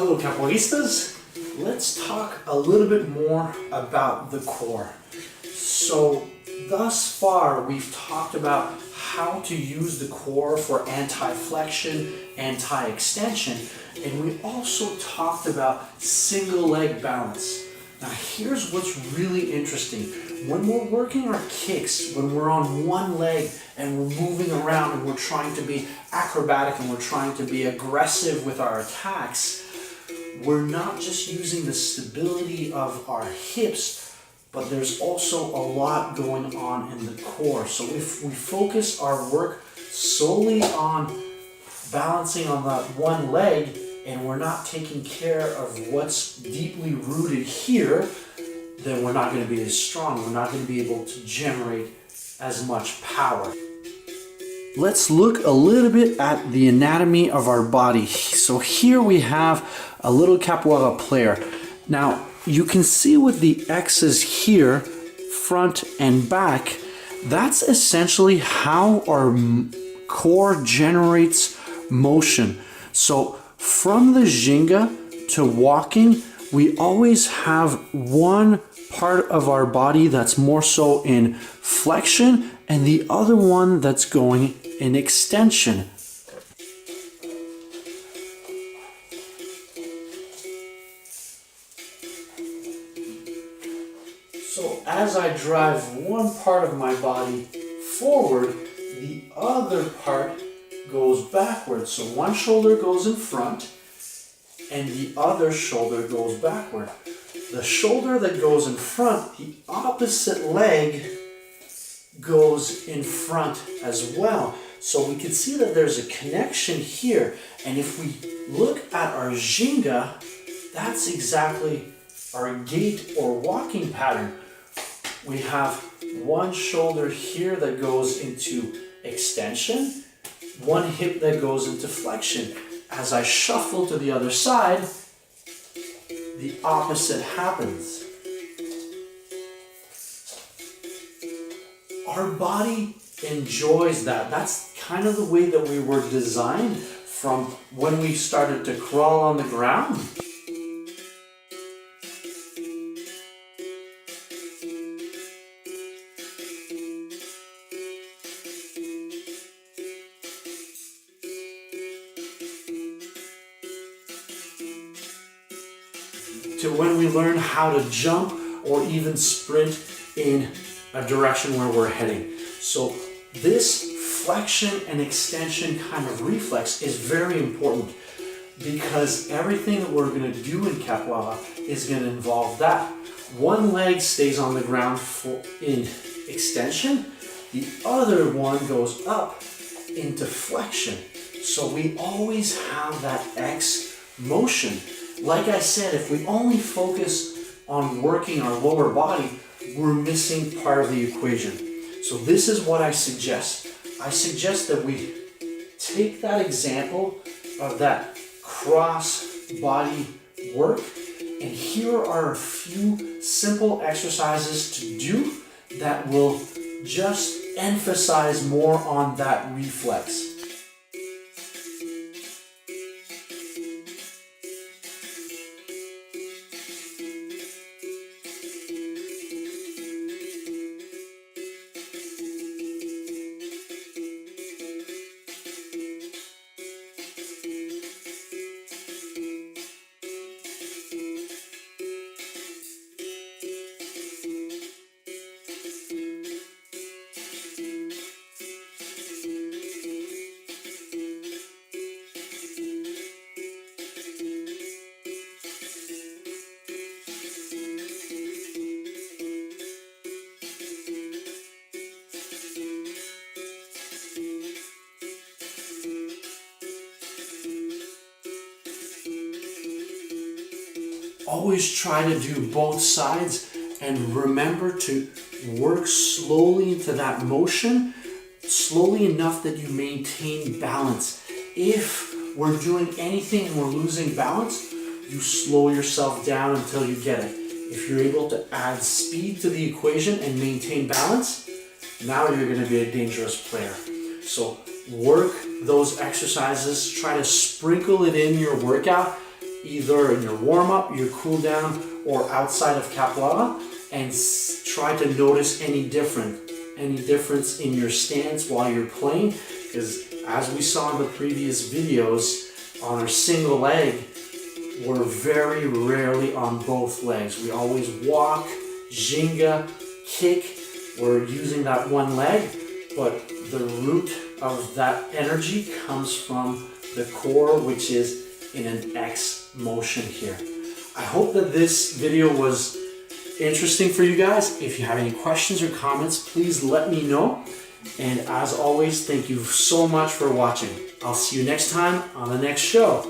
Hello Capoeiristas, let's talk a little bit more about the core. So thus far we've talked about how to use the core for anti-flexion, anti-extension, and we also talked about single leg balance. Now here's what's really interesting. When we're working our kicks, when we're on one leg and we're moving around and we're trying to be acrobatic and we're trying to be aggressive with our attacks, we're not just using the stability of our hips, but there's also a lot going on in the core. So if we focus our work solely on balancing on that one leg and we're not taking care of what's deeply rooted here, then we're not going to be as strong. We're not going to be able to generate as much power. Let's look a little bit at the anatomy of our body. So here we have a little capoeira player. Now you can see with the X's here, front and back, that's essentially how our core generates motion. So from the ginga to walking, we always have one part of our body that's more so in flexion and the other one that's going in extension. So as I drive one part of my body forward, the other part goes backwards. So one shoulder goes in front and the other shoulder goes backward. The shoulder that goes in front, the opposite leg goes in front as well. So we can see that there's a connection here. And if we look at our ginga, that's exactly our gait or walking pattern. We have one shoulder here that goes into extension, one hip that goes into flexion. As I shuffle to the other side, the opposite happens. Our body enjoys that. That's kind of the way that we were designed from when we started to crawl on the ground. To when we learn how to jump or even sprint in a direction where we're heading. So this flexion and extension kind of reflex is very important because everything that we're going to do in capoeira is going to involve that. One leg stays on the ground in extension, the other one goes up into flexion. So we always have that X motion. Like I said, if we only focus on working our lower body, we're missing part of the equation. So this is what I suggest. I suggest that we take that example of that cross body work, and here are a few simple exercises to do that will just emphasize more on that reflex. Always try to do both sides and remember to work slowly into that motion, slowly enough that you maintain balance. If we're doing anything and we're losing balance, you slow yourself down until you get it. If you're able to add speed to the equation and maintain balance, now you're going to be a dangerous player. So work those exercises, try to sprinkle it in your workout, either in your warm-up, your cool-down, or outside of Capoeira, and try to notice any difference in your stance while you're playing, because as we saw in the previous videos, on our single leg, we're very rarely on both legs. We always walk, ginga, kick, we're using that one leg, but the root of that energy comes from the core, which is in an X motion here. I hope that this video was interesting for you guys. If you have any questions or comments, please let me know. And as always, thank you so much for watching. I'll see you next time on the next show.